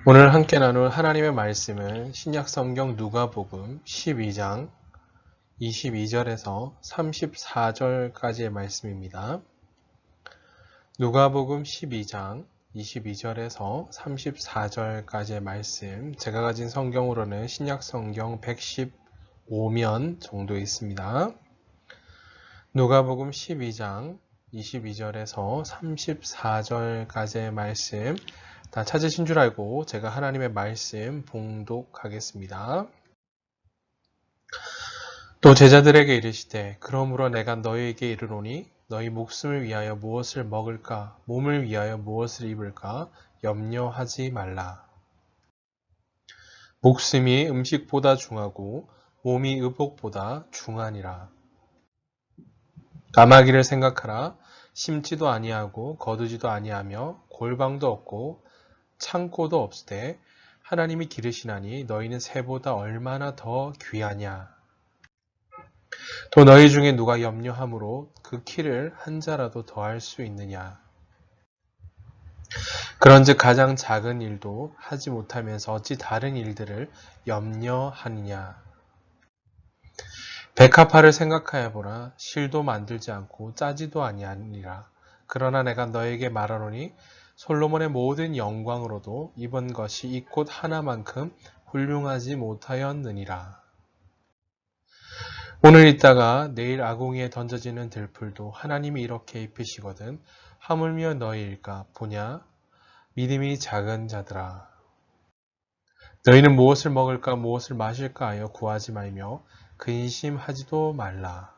오늘 함께 나눌 하나님의 말씀은 신약성경 누가복음 12장 22절에서 34절까지의 말씀입니다. 누가복음 12장 22절에서 34절까지의 말씀, 제가 가진 성경으로는 신약성경 115면 정도 있습니다. 누가복음 12장 22절에서 34절까지의 말씀 다 찾으신 줄 알고 제가 하나님의 말씀 봉독하겠습니다. 또 제자들에게 이르시되 그러므로 내가 너희에게 이르노니 너희 목숨을 위하여 무엇을 먹을까 몸을 위하여 무엇을 입을까 염려하지 말라. 목숨이 음식보다 중하고 몸이 의복보다 중하니라. 까마귀를 생각하라. 심지도 아니하고 거두지도 아니하며 골방도 없고 창고도 없으되 하나님이 기르시나니 너희는 새보다 얼마나 더 귀하냐. 또 너희 중에 누가 염려함으로 그 키를 한 자라도 더할 수 있느냐. 그런즉 가장 작은 일도 하지 못하면서 어찌 다른 일들을 염려하느냐. 백합화를 생각하여 보라. 실도 만들지 않고 짜지도 아니하니라. 그러나 내가 너에게 말하노니 솔로몬의 모든 영광으로도 입은 것이 이 꽃 하나만큼 훌륭하지 못하였느니라. 오늘 있다가 내일 아궁이에 던져지는 들풀도 하나님이 이렇게 입히시거든 하물며 너희일까 보냐. 믿음이 작은 자들아. 너희는 무엇을 먹을까 무엇을 마실까 하여 구하지 말며 근심하지도 말라.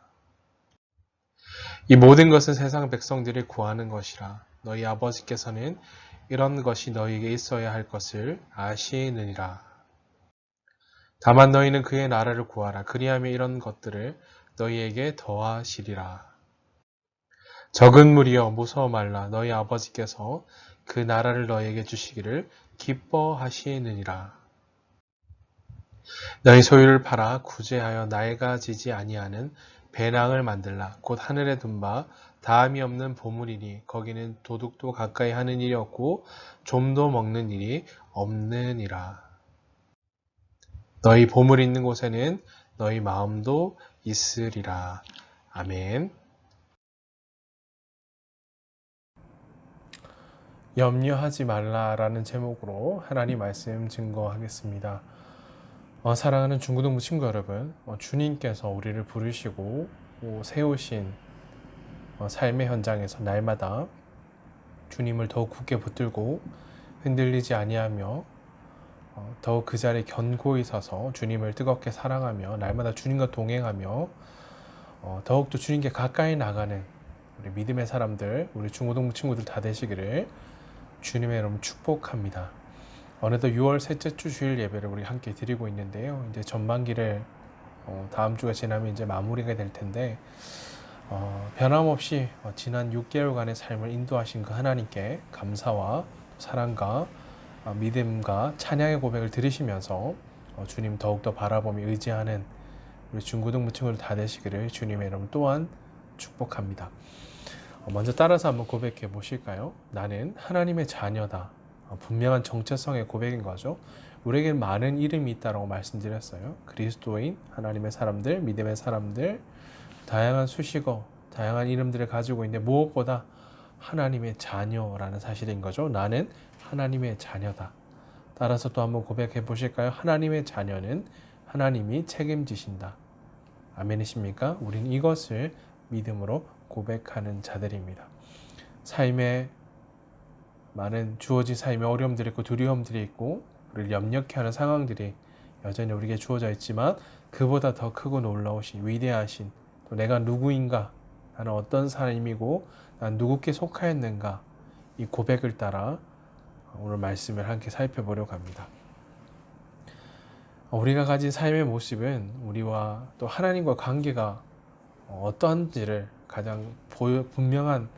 이 모든 것은 세상 백성들이 구하는 것이라. 너희 아버지께서는 이런 것이 너희에게 있어야 할 것을 아시느니라. 다만 너희는 그의 나라를 구하라. 그리하면 이런 것들을 너희에게 더하시리라. 적은 무리여 무서워 말라. 너희 아버지께서 그 나라를 너희에게 주시기를 기뻐하시느니라. 너희 소유를 팔아 구제하여 낡아지지 아니하는 배낭을 만들라. 곧 하늘에 둔 바 다함이 없는 보물이니 거기는 도둑도 가까이 하는 일이 없고 좀도 먹는 일이 없느니라. 너희 보물 있는 곳에는 너희 마음도 있으리라. 아멘. 염려하지 말라라는 제목으로 하나님 말씀 증거하겠습니다. 사랑하는 중고등부 친구 여러분, 주님께서 우리를 부르시고 세우신 삶의 현장에서 날마다 주님을 더욱 굳게 붙들고 흔들리지 아니하며 더욱 그 자리에 견고히 서서 주님을 뜨겁게 사랑하며 날마다 주님과 동행하며 더욱더 주님께 가까이 나가는 우리 믿음의 사람들, 우리 중고등부 친구들 다 되시기를 주님의 이름으로 축복합니다. 어느덧 6월 셋째 주 주일 예배를 우리 함께 드리고 있는데요. 이제 전반기를 다음 주가 지나면 이제 마무리가 될 텐데 변함없이 지난 6개월간의 삶을 인도하신 그 하나님께 감사와 사랑과 믿음과 찬양의 고백을 드리시면서 주님 더욱더 바라보며 의지하는 우리 중고등부 친구들 다 되시기를 주님의 이름 또한 축복합니다. 먼저 따라서 한번 고백해 보실까요? 나는 하나님의 자녀다. 분명한 정체성의 고백인 거죠. 우리에게 많은 이름이 있다고 말씀드렸어요. 그리스도인, 하나님의 사람들, 믿음의 사람들, 다양한 수식어, 다양한 이름들을 가지고 있는데 무엇보다 하나님의 자녀라는 사실인 거죠. 나는 하나님의 자녀다. 따라서 또 한번 고백해 보실까요? 하나님의 자녀는 하나님이 책임지신다. 아멘이십니까? 우린 이것을 믿음으로 고백하는 자들입니다. 삶에 많은 주어진 삶의 어려움들이 있고 두려움들이 있고 우리를 염려케 하는 상황들이 여전히 우리에게 주어져 있지만 그보다 더 크고 놀라우신 위대하신 또 내가 누구인가, 나는 어떤 사람이고 난 누구께 속하였는가, 이 고백을 따라 오늘 말씀을 함께 살펴보려고 합니다. 우리가 가진 삶의 모습은 우리와 또 하나님과 관계가 어떠한지를 가장 분명한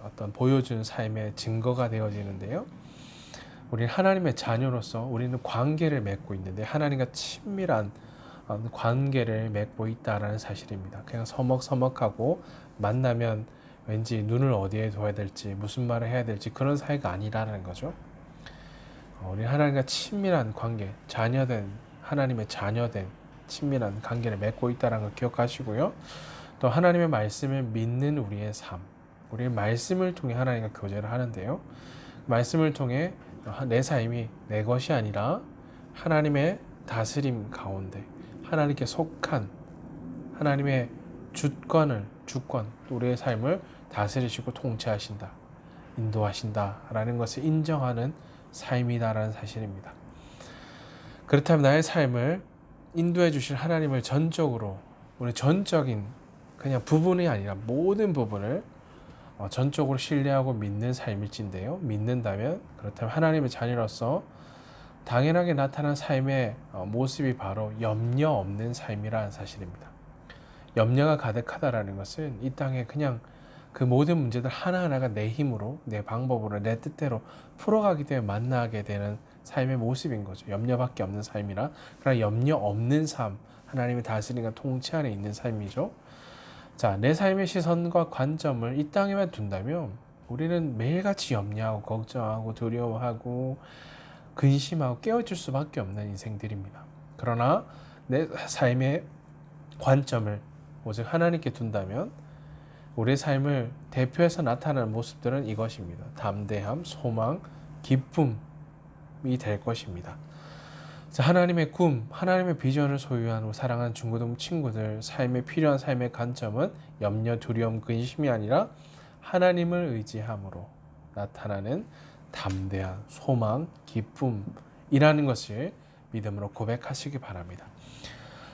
어떤 보여주는 삶의 증거가 되어지는데요. 우리는 하나님의 자녀로서 우리는 관계를 맺고 있는데 하나님과 친밀한 관계를 맺고 있다는 사실입니다. 그냥 서먹서먹하고 만나면 왠지 눈을 어디에 둬야 될지 무슨 말을 해야 될지 그런 사이가 아니라는 거죠. 우리 하나님과 친밀한 관계, 자녀된 하나님의 자녀된 친밀한 관계를 맺고 있다는 걸 기억하시고요. 또 하나님의 말씀을 믿는 우리의 삶, 우리의 말씀을 통해 하나님과 교제를 하는데요. 말씀을 통해 내 삶이 내 것이 아니라 하나님의 다스림 가운데 하나님께 속한 하나님의 주권, 우리의 삶을 다스리시고 통치하신다, 인도하신다라는 것을 인정하는 삶이다라는 사실입니다. 그렇다면 나의 삶을 인도해 주실 하나님을 전적으로, 우리 전적인 그냥 부분이 아니라 모든 부분을 전적으로 신뢰하고 믿는 삶일진데요. 믿는다면, 그렇다면 하나님의 자녀로서 당연하게 나타난 삶의 모습이 바로 염려 없는 삶이라는 사실입니다. 염려가 가득하다라는 것은 이 땅에 그냥 그 모든 문제들 하나하나가 내 힘으로, 내 방법으로, 내 뜻대로 풀어가기 때문에 만나게 되는 삶의 모습인 거죠. 염려밖에 없는 삶이라. 그러나 염려 없는 삶, 하나님의 다스림과 통치 안에 있는 삶이죠. 자, 내 삶의 시선과 관점을 이 땅에만 둔다면 우리는 매일같이 염려하고 걱정하고 두려워하고 근심하고 깨어질 수밖에 없는 인생들입니다. 그러나 내 삶의 관점을 오직 하나님께 둔다면 우리의 삶을 대표해서 나타나는 모습들은 이것입니다. 담대함, 소망, 기쁨이 될 것입니다. 자, 하나님의 꿈, 하나님의 비전을 소유한 사랑하는 중고등 친구들, 삶에 필요한 삶의 관점은 염려, 두려움, 근심이 아니라 하나님을 의지함으로 나타나는 담대한 소망, 기쁨이라는 것을 믿음으로 고백하시기 바랍니다.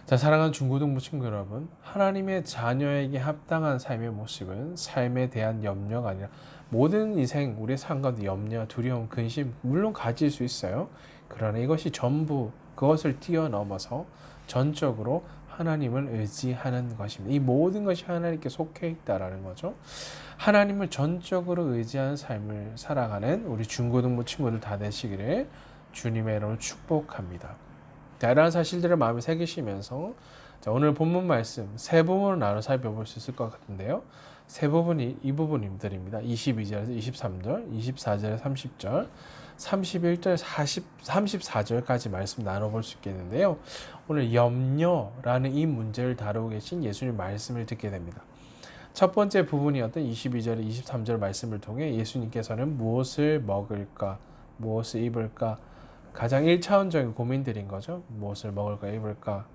자, 사랑하는 중고등부 친구 여러분, 하나님의 자녀에게 합당한 삶의 모습은 삶에 대한 염려가 아니라 모든 인생, 우리의 삶 가운데 염려, 두려움, 근심 물론 가질 수 있어요. 그러나 이것이 전부 그것을 뛰어넘어서 전적으로 하나님을 의지하는 것입니다. 이 모든 것이 하나님께 속해 있다라는 거죠. 하나님을 전적으로 의지하는 삶을 살아가는 우리 중고등부 친구들 다 되시기를 주님의 이름으로 축복합니다. 자, 이러한 사실들을 마음에 새기시면서 자, 오늘 본문 말씀 세 부분을 나눠 살펴볼 수 있을 것 같은데요. 세 부분이 이 부분들입니다. 22절에서 23절, 24절에서 30절, 31절, 34절까지 말씀 나눠볼 수 있겠는데요. 오늘 염려라는 이 문제를 다루고 계신 예수님 말씀을 듣게 됩니다. 첫 번째 부분이었던 22절, 23절 말씀을 통해 예수님께서는 무엇을 먹을까, 무엇을 입을까, 가장 1차원적인 고민들인 거죠. 무엇을 먹을까, 입을까,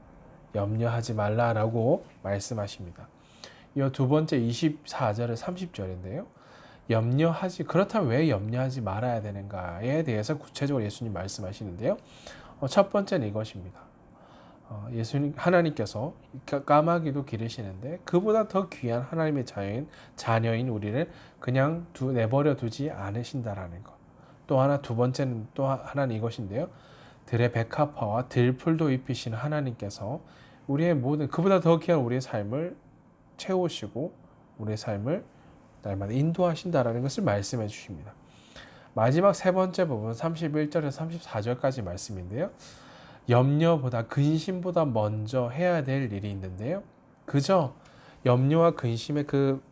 염려하지 말라라고 말씀하십니다. 이 두 번째 24절에 30절인데요. 그렇다면 왜 염려하지 말아야 되는가에 대해서 구체적으로 예수님 말씀하시는데요. 첫 번째는 이것입니다. 예수님, 하나님께서 까마귀도 기르시는데 그보다 더 귀한 하나님의 자녀인 우리를 그냥 내버려 두지 않으신다라는 것. 또 하나, 두 번째는 또 하나는 이것인데요. 들의 백합화와 들풀도 입히시는 하나님께서 우리의 모든, 그보다 더 귀한 우리의 삶을 채우시고 우리의 삶을 날마다 인도하신다라는 것을 말씀해 주십니다. 마지막 세 번째 부분 31절에서 34절까지 말씀인데요. 염려보다 근심보다 먼저 해야 될 일이 있는데요. 그저 염려와 근심의 그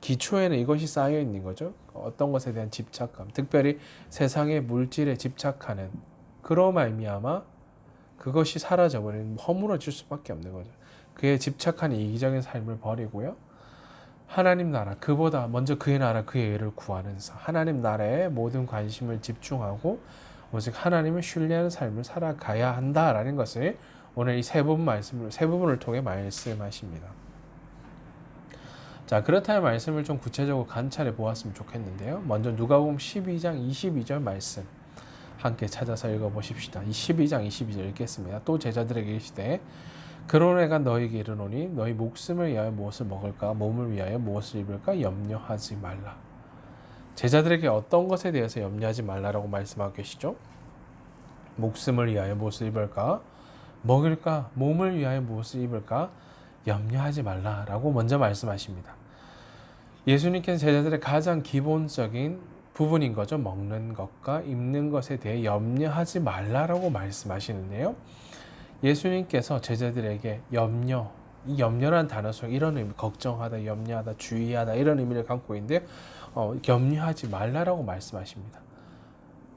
기초에는 이것이 쌓여 있는 거죠. 어떤 것에 대한 집착감, 특별히 세상의 물질에 집착하는 그로 말미암아 그것이 사라져버리는, 허물어질 수밖에 없는 거죠. 그에 집착한 이기적인 삶을 버리고요. 하나님 나라, 그보다 먼저 그의 나라, 그의 의를 구하는 하나님 나라에 모든 관심을 집중하고 오직 하나님을 신뢰하는 삶을 살아가야 한다라는 것을 오늘 이 세 부분을 통해 말씀하십니다. 자, 그렇다면 말씀을 좀 구체적으로 관찰해 보았으면 좋겠는데요. 먼저 누가복음 12장 22절 말씀 함께 찾아서 읽어보십시다. 이 12장 22절 읽겠습니다. 또 제자들에게 이르시되 그런 내가 너희에게 이르노니 너희 목숨을 위하여 무엇을 먹을까, 몸을 위하여 무엇을 입을까 염려하지 말라. 제자들에게 어떤 것에 대해서 염려하지 말라라고 말씀하고 계시죠? 목숨을 위하여 무엇을 입을까, 먹을까, 몸을 위하여 무엇을 입을까 염려하지 말라라고 먼저 말씀하십니다. 예수님께서 제자들의 가장 기본적인 부분인 거죠. 먹는 것과 입는 것에 대해 염려하지 말라라고 말씀하시는데요. 예수님께서 제자들에게 이 염려라는 단어 속에 이런 의미, 걱정하다, 염려하다, 주의하다 이런 의미를 갖고 있는데 염려하지 말라라고 말씀하십니다.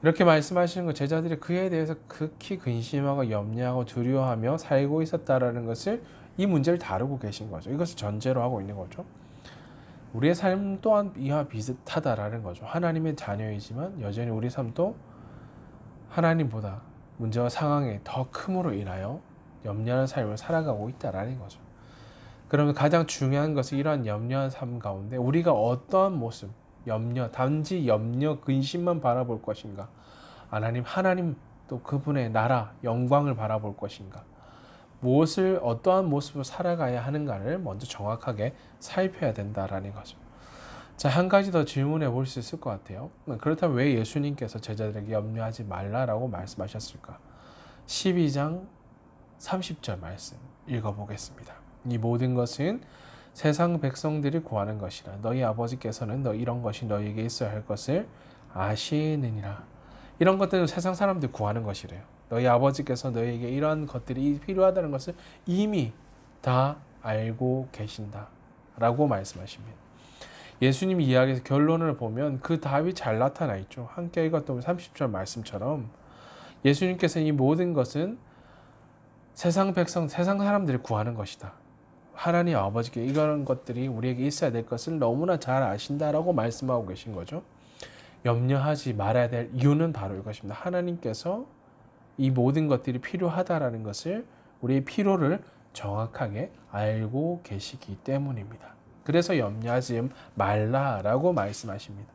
이렇게 말씀하시는 것, 제자들이 그에 대해서 극히 근심하고 염려하고 두려워하며 살고 있었다라는 것을, 이 문제를 다루고 계신 거죠. 이것을 전제로 하고 있는 거죠. 우리의 삶 또한 이와 비슷하다라는 거죠. 하나님의 자녀이지만 여전히 우리 삶도 하나님보다 문제와 상황의 더 큼으로 인하여 염려하는 삶을 살아가고 있다라는 거죠. 그러면 가장 중요한 것은 이러한 염려한 삶 가운데 우리가 어떠한 모습, 단지 염려, 근심만 바라볼 것인가? 하나님 또 그분의 나라, 영광을 바라볼 것인가? 어떠한 모습으로 살아가야 하는가를 먼저 정확하게 살펴야 된다라는 거죠. 자, 한 가지 더 질문해 볼 수 있을 것 같아요. 그렇다면 왜 예수님께서 제자들에게 염려하지 말라라고 말씀하셨을까? 12장 30절 말씀 읽어보겠습니다. 이 모든 것은 세상 백성들이 구하는 것이라. 너희 아버지께서는 이런 것이 너희에게 있어야 할 것을 아시느니라. 이런 것들은 세상 사람들이 구하는 것이래요. 너희 아버지께서 너희에게 이러한 것들이 필요하다는 것을 이미 다 알고 계신다 라고 말씀하십니다. 예수님 이야기에서 결론을 보면 그 답이 잘 나타나 있죠. 함께 읽었던 30절 말씀처럼 예수님께서 이 모든 것은 세상 사람들이 구하는 것이다. 하나님 아버지께 이런 것들이 우리에게 있어야 될 것을 너무나 잘 아신다라고 말씀하고 계신 거죠. 염려하지 말아야 될 이유는 바로 이것입니다. 하나님께서 이 모든 것들이 필요하다라는 것을, 우리의 필요를 정확하게 알고 계시기 때문입니다. 그래서 염려하지 말라라고 말씀하십니다.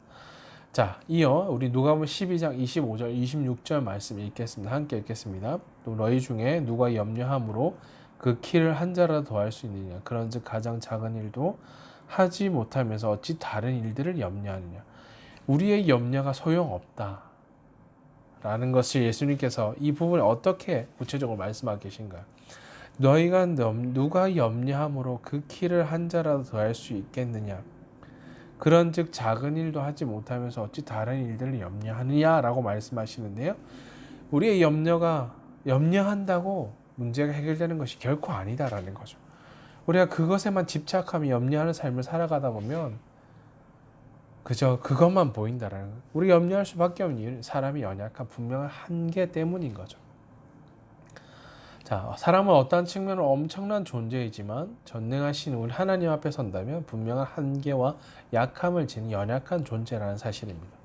자, 이어 우리 누가복음 12장 25절 26절 말씀 읽겠습니다. 함께 읽겠습니다. 또 너희 중에 누가 염려함으로 그 키를 한 자라도 더할 수 있느냐? 그런즉 가장 작은 일도 하지 못하면서 어찌 다른 일들을 염려하느냐? 우리의 염려가 소용없다 라는 것을 예수님께서 이 부분을 어떻게 구체적으로 말씀하고 계신가요? 누가 염려함으로 그 키를 한 자라도 더할 수 있겠느냐? 그런즉 작은 일도 하지 못하면서 어찌 다른 일들을 염려하느냐라고 말씀하시는데요. 우리의 염려한다고 문제가 해결되는 것이 결코 아니다라는 거죠. 우리가 그것에만 집착하며 염려하는 삶을 살아가다 보면 그저 그것만 보인다라는 거예요. 우리가 염려할 수밖에 없는 이유는 사람이 연약한 분명한 한계 때문인 거죠. 자, 사람은 어떠한 측면으로 엄청난 존재이지만 전능하신 우리 하나님 앞에 선다면 분명한 한계와 약함을 지닌 연약한 존재라는 사실입니다.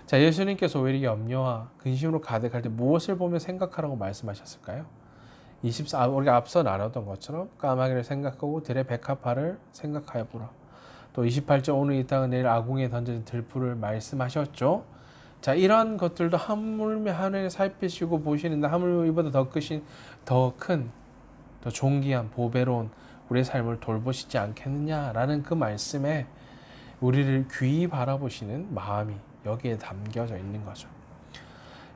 자, 예수님께서 왜 이렇게 염려와 근심으로 가득할 때 무엇을 보며 생각하라고 말씀하셨을까요? 우리가 앞서 나눴던 것처럼 까마귀를 생각하고 들의 백합화를 생각하여 보라. 또 28절 오늘 이 땅은 내일 아궁이에 던져진 들풀을 말씀하셨죠. 자, 이러한 것들도 하물며 하늘에 살피시고 보시는데 하물며 이보다 더 큰, 더 존귀한 보배로운 우리의 삶을 돌보시지 않겠느냐라는 그 말씀에 우리를 귀히 바라보시는 마음이 여기에 담겨져 있는 거죠.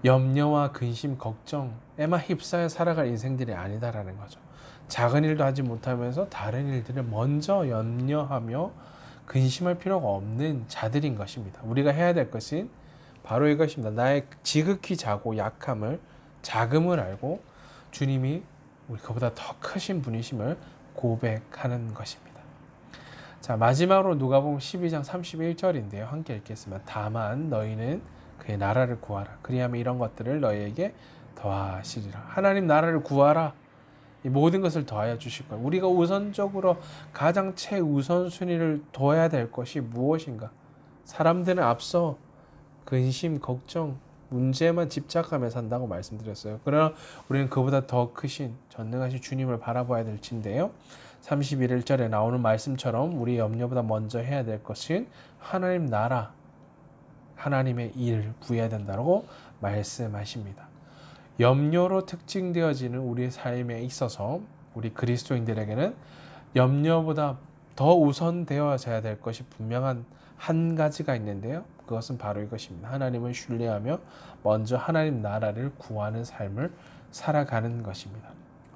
염려와 근심, 걱정에만 휩싸여 살아갈 인생들이 아니다라는 거죠. 작은 일도 하지 못하면서 다른 일들을 먼저 염려하며 근심할 필요가 없는 자들인 것입니다. 우리가 해야 될 것은 바로 이것입니다. 나의 지극히 작음을 알고 주님이 우리 그보다 더 크신 분이심을 고백하는 것입니다. 자, 마지막으로 누가복음 12장 31절인데요. 함께 읽겠습니다. 다만 너희는 그의 나라를 구하라. 그리하면 이런 것들을 너희에게 더하시리라. 하나님 나라를 구하라. 이 모든 것을 더하여 주실 거예요. 우리가 우선적으로 가장 최우선순위를 둬야 될 것이 무엇인가? 사람들은 앞서 근심, 걱정, 문제만 집착하며 산다고 말씀드렸어요. 그러나 우리는 그보다 더 크신 전능하신 주님을 바라봐야 될 텐데요. 31절에 나오는 말씀처럼 우리 염려보다 먼저 해야 될 것은 하나님 나라, 하나님의 일을 구해야 된다고 말씀하십니다. 염려로 특징되어지는 우리의 삶에 있어서 우리 그리스도인들에게는 염려보다 더 우선되어져야 될 것이 분명한 한 가지가 있는데요. 그것은 바로 이것입니다. 하나님을 신뢰하며 먼저 하나님 나라를 구하는 삶을 살아가는 것입니다.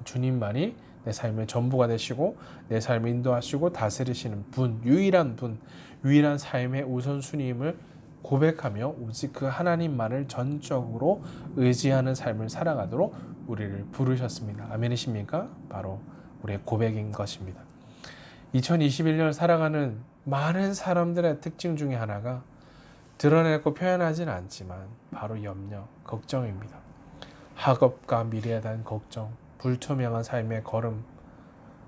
주님만이 내 삶의 전부가 되시고 내 삶을 인도하시고 다스리시는 유일한 삶의 우선순위임을 고백하며 오직 그 하나님만을 전적으로 의지하는 삶을 살아가도록 우리를 부르셨습니다. 아멘이십니까? 바로 우리의 고백인 것입니다. 2021년을 살아가는 많은 사람들의 특징 중에 하나가 드러내고 표현하지는 않지만 바로 염려, 걱정입니다. 학업과 미래에 대한 걱정, 불투명한 삶의 걸음,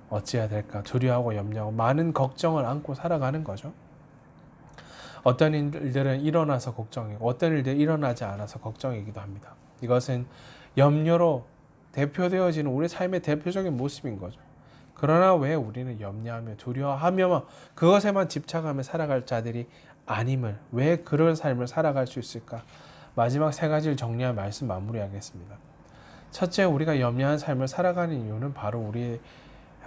어찌해야 될까 두려워하고 염려하고 많은 걱정을 안고 살아가는 거죠. 어떤 일들은 일어나서 걱정이고 어떤 일들은 일어나지 않아서 걱정이기도 합니다. 이것은 염려로 대표되어지는 우리 삶의 대표적인 모습인 거죠. 그러나 왜 우리는 염려하며 두려워하며 그것에만 집착하며 살아갈 자들이 아님을, 왜 그런 삶을 살아갈 수 있을까? 마지막 세 가지를 정리한 말씀 마무리하겠습니다. 첫째, 우리가 염려한 삶을 살아가는 이유는 바로 우리의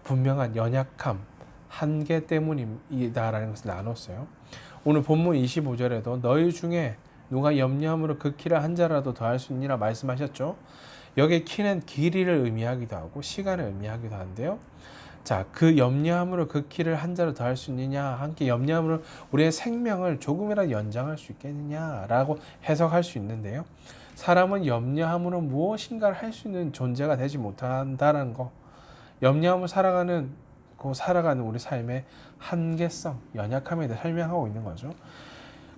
분명한 연약함, 한계 때문이다라는 것을 나눴어요. 오늘 본문 25절에도 너희 중에 누가 염려함으로 그 키를 한 자라도 더할 수 있느라 말씀하셨죠. 여기 키는 길이를 의미하기도 하고 시간을 의미하기도 하는데요. 자, 그 염려함으로 그 키를 한 자로 더할 수 있느냐, 함께 염려함으로 우리의 생명을 조금이라도 연장할 수 있겠느냐라고 해석할 수 있는데요. 사람은 염려함으로 무엇인가를 할 수 있는 존재가 되지 못한다는 거, 염려함으로 살아가는 우리 삶의 한계성, 연약함에 대해 설명하고 있는 거죠.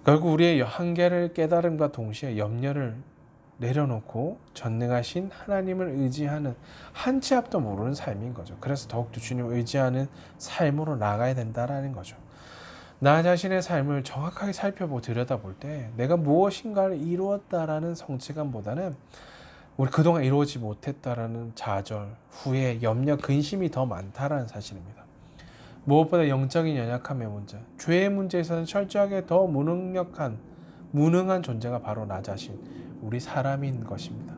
결국 우리의 한계를 깨달음과 동시에 염려를 내려놓고 전능하신 하나님을 의지하는 한 치 앞도 모르는 삶인 거죠. 그래서 더욱더 주님을 의지하는 삶으로 나가야 된다라는 거죠. 나 자신의 삶을 정확하게 살펴보고 들여다볼 때 내가 무엇인가를 이루었다라는 성취감보다는 우리 그동안 이루어지지 못했다라는 좌절, 후회, 염려, 근심이 더 많다라는 사실입니다. 무엇보다 영적인 연약함의 문제, 죄의 문제에서는 철저하게 더 무능한 존재가 바로 나 자신, 우리 사람인 것입니다.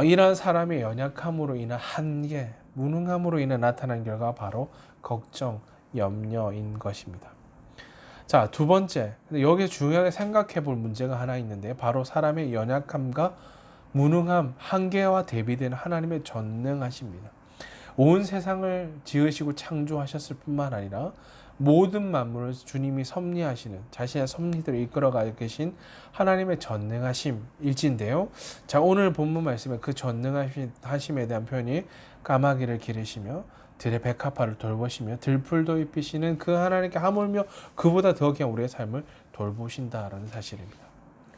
이러한 사람의 연약함으로 인한 한계, 무능함으로 인해 나타난 결과가 바로 걱정, 염려인 것입니다. 자, 두 번째, 여기에 중요하게 생각해 볼 문제가 하나 있는데 바로 사람의 연약함과 무능함, 한계와 대비되는 하나님의 전능하십니다. 온 세상을 지으시고 창조하셨을 뿐만 아니라 모든 만물을 주님이 섭리하시는, 자신의 섭리대로 이끌어가고 계신 하나님의 전능하심일진데요. 자, 오늘 본문 말씀에 그 전능하심에 대한 표현이 까마귀를 기르시며 들의 백합화를 돌보시며 들풀도 입히시는 그 하나님께 하물며 그보다 더 귀한 우리의 삶을 돌보신다라는 사실입니다.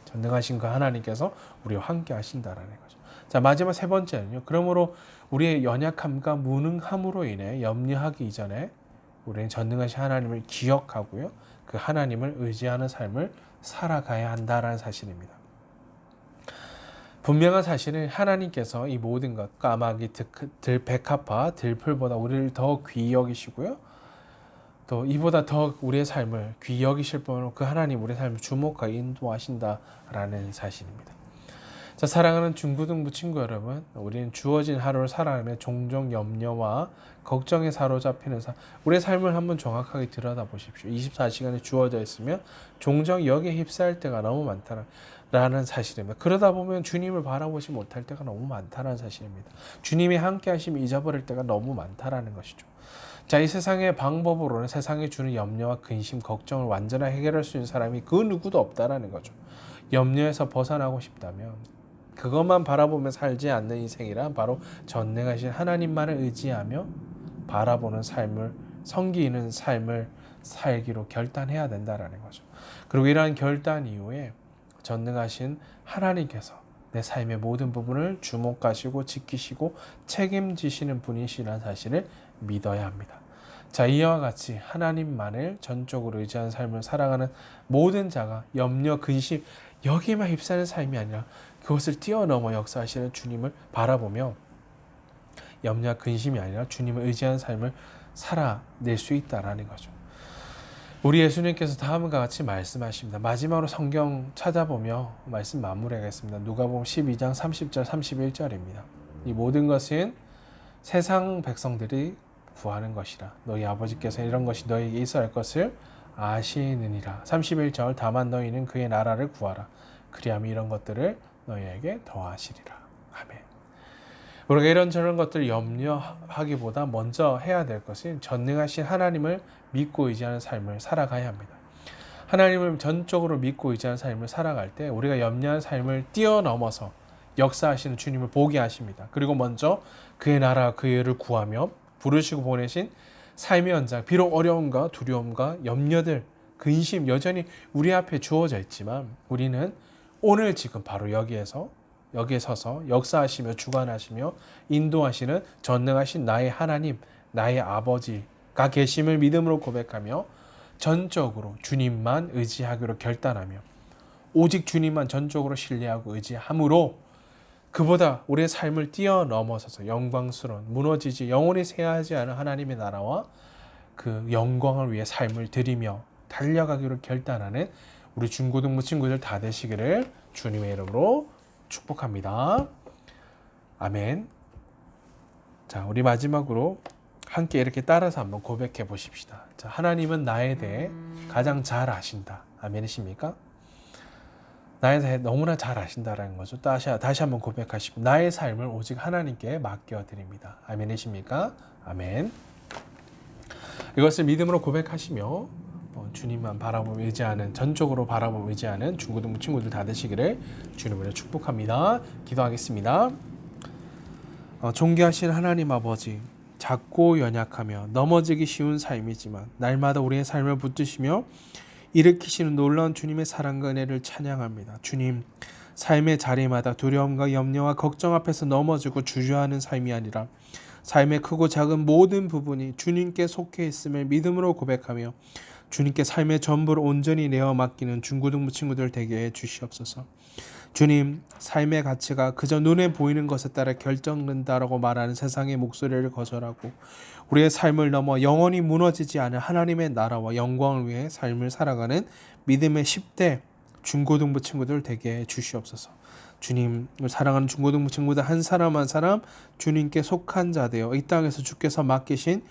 전능하신 그 하나님께서 우리와 함께 하신다라는 거죠. 자, 마지막 세 번째는요. 그러므로 우리의 연약함과 무능함으로 인해 염려하기 이전에 우리는 전능하신 하나님을 기억하고요. 그 하나님을 의지하는 삶을 살아가야 한다라는 사실입니다. 분명한 사실은 하나님께서 이 모든 것, 까마귀, 백합화, 들풀보다 우리를 더 귀히 여기시고요. 또 이보다 더 우리의 삶을 귀히 여기실 분으로 그 하나님 우리의 삶을 주목하게 인도하신다라는 사실입니다. 자, 사랑하는 중고등부 친구 여러분, 우리는 주어진 하루를 살아가며 종종 염려와 걱정에 사로잡히는 우리의 삶을 한번 정확하게 들여다보십시오. 24시간이 주어져 있으면 종종 여기에 휩싸일 때가 너무 많다라는 사실입니다. 그러다 보면 주님을 바라보지 못할 때가 너무 많다라는 사실입니다. 주님이 함께 하시면 잊어버릴 때가 너무 많다라는 것이죠. 자, 이 세상의 방법으로는 세상에 주는 염려와 근심, 걱정을 완전히 해결할 수 있는 사람이 그 누구도 없다라는 거죠. 염려에서 벗어나고 싶다면 그것만 바라보며 살지 않는 인생이란 바로 전능하신 하나님만을 의지하며 바라보는 삶을, 섬기는 삶을 살기로 결단해야 된다라는 거죠. 그리고 이러한 결단 이후에 전능하신 하나님께서 내 삶의 모든 부분을 주목하시고 지키시고 책임지시는 분이시라는 사실을 믿어야 합니다. 자, 이와 같이 하나님만을 전적으로 의지하는 삶을 살아가는 모든 자가 염려, 근심 여기에만 휩싸는 삶이 아니라 그것을 뛰어넘어 역사하시는 주님을 바라보며 염려와 근심이 아니라 주님을 의지하는 삶을 살아낼 수 있다라는 거죠. 우리 예수님께서 다음과 같이 말씀하십니다. 마지막으로 성경 찾아보며 말씀 마무리하겠습니다. 누가복음 12장 30절 31절입니다. 이 모든 것은 세상 백성들이 구하는 것이라 너희 아버지께서 이런 것이 너희에게 있어야 할 것을 아시느니라. 31절 다만 너희는 그의 나라를 구하라. 그리하면 이런 것들을 너희에게 더하시리라. 아멘. 우리가 이런저런 것들을 염려하기보다 먼저 해야 될 것은 전능하신 하나님을 믿고 의지하는 삶을 살아가야 합니다. 하나님을 전적으로 믿고 의지하는 삶을 살아갈 때 우리가 염려한 삶을 뛰어넘어서 역사하시는 주님을 보게 하십니다. 그리고 먼저 그의 나라 그의 의를 구하며 부르시고 보내신 삶의 현장, 비록 어려움과 두려움과 염려들 근심 여전히 우리 앞에 주어져 있지만 우리는 오늘 지금 바로 여기에 서서 역사하시며 주관하시며 인도하시는 전능하신 나의 하나님, 나의 아버지가 계심을 믿음으로 고백하며 전적으로 주님만 의지하기로 결단하며 오직 주님만 전적으로 신뢰하고 의지함으로 그보다 우리의 삶을 뛰어넘어서서 영광스러운 무너지지 영원히 쇠하지 않은 하나님의 나라와 그 영광을 위해 삶을 드리며 달려가기로 결단하는 우리 중고등부 친구들 다 되시기를 주님의 이름으로 축복합니다. 아멘. 자, 우리 마지막으로 함께 이렇게 따라서 한번 고백해 보십시다. 자, 하나님은 나에 대해 가장 잘 아신다. 아멘이십니까? 나에 대해 너무나 잘 아신다라는 거죠. 다시 한번 고백하십시오. 나의 삶을 오직 하나님께 맡겨드립니다. 아멘이십니까? 아멘. 이것을 믿음으로 고백하시며 주님만 바라보며 의지하는, 전적으로 바라보며 의지하는 중고등부 친구들 다 되시기를 주님으로 축복합니다. 기도하겠습니다. 존귀하신 하나님 아버지, 작고 연약하며 넘어지기 쉬운 삶이지만 날마다 우리의 삶을 붙드시며 일으키시는 놀라운 주님의 사랑과 은혜를 찬양합니다. 주님, 삶의 자리마다 두려움과 염려와 걱정 앞에서 넘어지고 주저하는 삶이 아니라 삶의 크고 작은 모든 부분이 주님께 속해 있음을 믿음으로 고백하며 주님께 삶의 전부를 온전히 내어 맡기는 중고등부 친구들 되게 해 주시옵소서. 주님, 삶의 가치가 그저 눈에 보이는 것에 따라 결정된다라고 말하는 세상의 목소리를 거절하고 우리의 삶을 넘어 영원히 무너지지 않은 하나님의 나라와 영광을 위해 삶을 살아가는 믿음의 10대 중고등부 친구들 되게 해 주시옵소서. 주님, 사랑하는 중고등부 친구들 한 사람 한 사람 주님께 속한 자 되어 이 땅에서 주께서 맡기신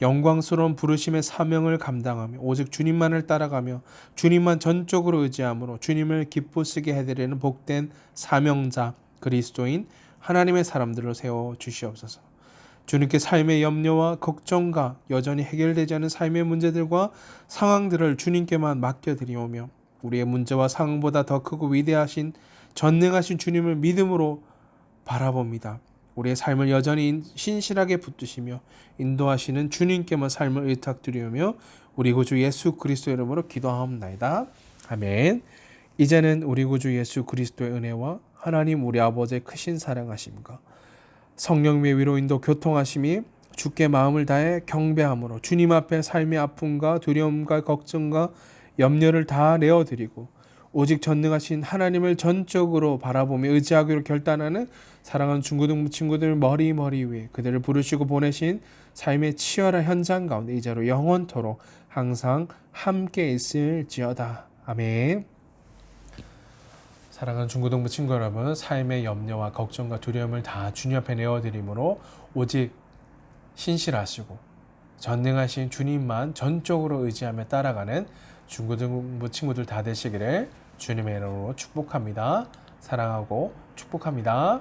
영광스러운 부르심의 사명을 감당하며 오직 주님만을 따라가며 주님만 전적으로 의지함으로 주님을 기쁘시게 해드리는 복된 사명자 그리스도인 하나님의 사람들을 세워주시옵소서. 주님께 삶의 염려와 걱정과 여전히 해결되지 않은 삶의 문제들과 상황들을 주님께만 맡겨드리오며 우리의 문제와 상황보다 더 크고 위대하신 전능하신 주님을 믿음으로 바라봅니다. 우리의 삶을 여전히 신실하게 붙드시며 인도하시는 주님께만 삶을 의탁드리며 우리 구주 예수 그리스도의 이름으로 기도하옵나이다. 아멘. 이제는 우리 구주 예수 그리스도의 은혜와 하나님 우리 아버지의 크신 사랑하심과 성령의 위로 인도 교통하심이 주께 마음을 다해 경배함으로 주님 앞에 삶의 아픔과 두려움과 걱정과 염려를 다 내어드리고 오직 전능하신 하나님을 전적으로 바라보며 의지하기로 결단하는 사랑하는 중고등부 친구들 머리 위에 그들을 부르시고 보내신 삶의 치열한 현장 가운데 이제로 영원토록 항상 함께 있을지어다. 아멘. 사랑하는 중고등부 친구 여러분, 삶의 염려와 걱정과 두려움을 다 주님 앞에 내어드림으로 오직 신실하시고 전능하신 주님만 전적으로 의지하며 따라가는 중고등부 친구들 다 되시기를 주님의 이름으로 축복합니다. 사랑하고 축복합니다.